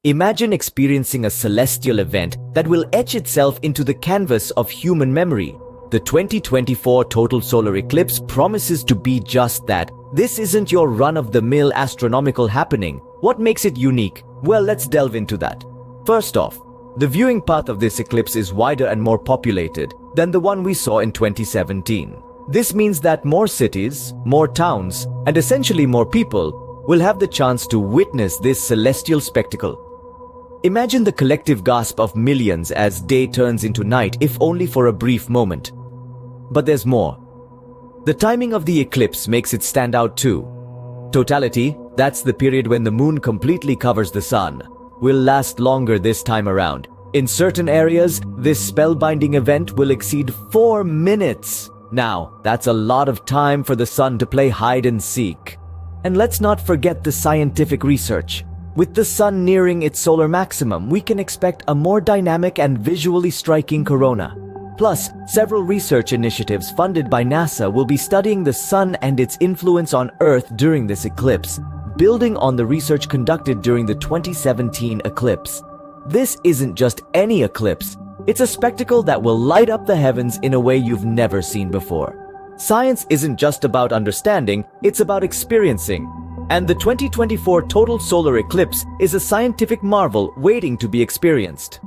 Imagine experiencing a celestial event that will etch itself into the canvas of human memory. The 2024 total solar eclipse promises to be just that. This isn't your run-of-the-mill astronomical happening. What makes it unique? Well, let's delve into that. First off, the viewing path of this eclipse is wider and more populated than the one we saw in 2017. This means that more cities, more towns, and essentially more people will have the chance to witness this celestial spectacle. Imagine the collective gasp of millions as day turns into night, if only for a brief moment. But there's more. The timing of the eclipse makes it stand out too. Totality, that's the period when the moon completely covers the sun, will last longer this time around. In certain areas, this spellbinding event will exceed 4 minutes. Now, that's a lot of time for the sun to play hide and seek. And let's not forget the scientific research. With the sun nearing its solar maximum, we can expect a more dynamic and visually striking corona. Plus, several research initiatives funded by NASA will be studying the sun and its influence on Earth during this eclipse, building on the research conducted during the 2017 eclipse. This isn't just any eclipse. It's a spectacle that will light up the heavens in a way you've never seen before. Science isn't just about understanding, it's about experiencing. And the 2024 total solar eclipse is a scientific marvel waiting to be experienced.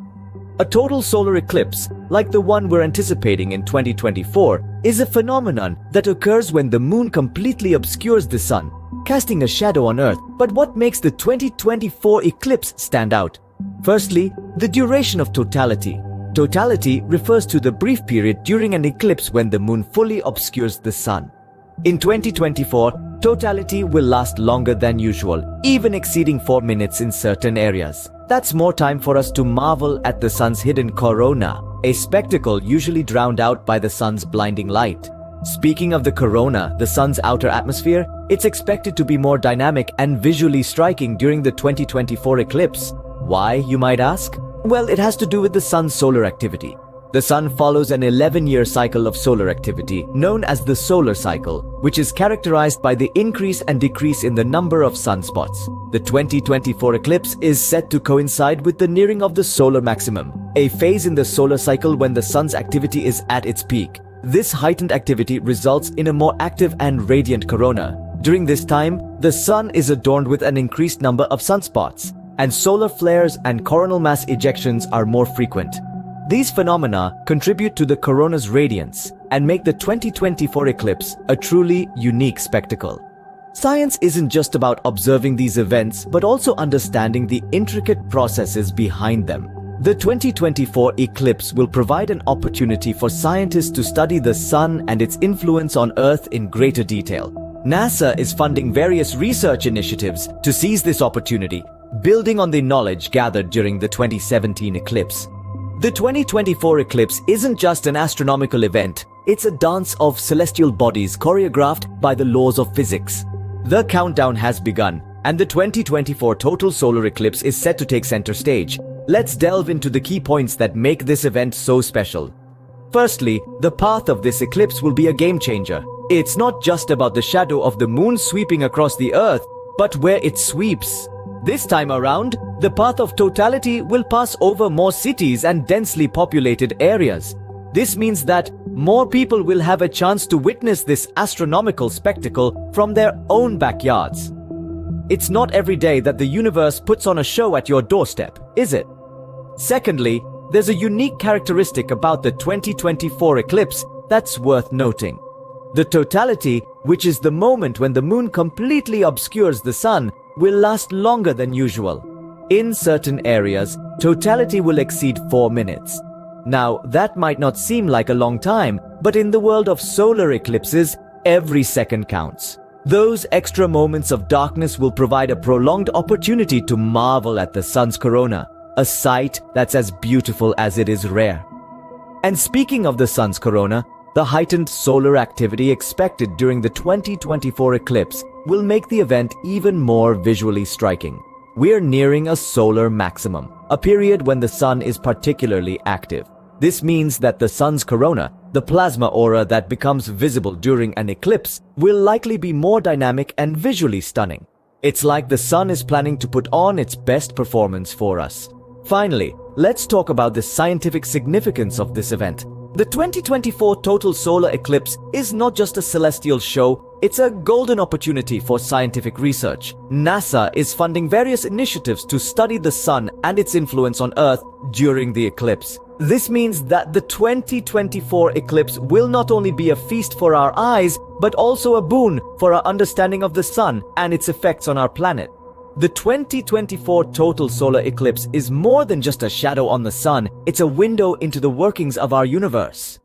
A total solar eclipse, like the one we're anticipating in 2024, is a phenomenon that occurs when the moon completely obscures the sun, casting a shadow on Earth. But what makes the 2024 eclipse stand out? Firstly, the duration of totality. Totality refers to the brief period during an eclipse when the moon fully obscures the sun. In 2024, totality will last longer than usual, even exceeding 4 minutes in certain areas. That's more time for us to marvel at the sun's hidden corona, a spectacle usually drowned out by the sun's blinding light. Speaking of the corona, the sun's outer atmosphere, it's expected to be more dynamic and visually striking during the 2024 eclipse. Why, you might ask? Well, it has to do with the sun's solar activity. The sun follows an 11-year cycle of solar activity, known as the solar cycle, which is characterized by the increase and decrease in the number of sunspots. The 2024 eclipse is set to coincide with the nearing of the solar maximum, a phase in the solar cycle when the sun's activity is at its peak. This heightened activity results in a more active and radiant corona. During this time, the sun is adorned with an increased number of sunspots, and solar flares and coronal mass ejections are more frequent. These phenomena contribute to the corona's radiance and make the 2024 eclipse a truly unique spectacle. Science isn't just about observing these events, but also understanding the intricate processes behind them. The 2024 eclipse will provide an opportunity for scientists to study the sun and its influence on Earth in greater detail. NASA is funding various research initiatives to seize this opportunity, building on the knowledge gathered during the 2017 eclipse. The 2024 eclipse isn't just an astronomical event, it's a dance of celestial bodies choreographed by the laws of physics. The countdown has begun, and the 2024 total solar eclipse is set to take center stage. Let's delve into the key points that make this event so special. Firstly, the path of this eclipse will be a game changer. It's not just about the shadow of the moon sweeping across the Earth, but where it sweeps. This time around, the path of totality will pass over more cities and densely populated areas. This means that more people will have a chance to witness this astronomical spectacle from their own backyards. It's not every day that the universe puts on a show at your doorstep, is it? Secondly, there's a unique characteristic about the 2024 eclipse that's worth noting. The totality, which is the moment when the moon completely obscures the sun, will last longer than usual. In certain areas, totality will exceed 4 minutes. Now, that might not seem like a long time, but in the world of solar eclipses, every second counts. Those extra moments of darkness will provide a prolonged opportunity to marvel at the sun's corona, a sight that's as beautiful as it is rare. And speaking of the sun's corona, the heightened solar activity expected during the 2024 eclipse will make the event even more visually striking. We're nearing a solar maximum, a period when the sun is particularly active. This means that the sun's corona, the plasma aura that becomes visible during an eclipse, will likely be more dynamic and visually stunning. It's like the sun is planning to put on its best performance for us. Finally, let's talk about the scientific significance of this event. The 2024 total solar eclipse is not just a celestial show, it's a golden opportunity for scientific research. NASA is funding various initiatives to study the sun and its influence on Earth during the eclipse. This means that the 2024 eclipse will not only be a feast for our eyes, but also a boon for our understanding of the sun and its effects on our planet. The 2024 total solar eclipse is more than just a shadow on the sun, it's a window into the workings of our universe.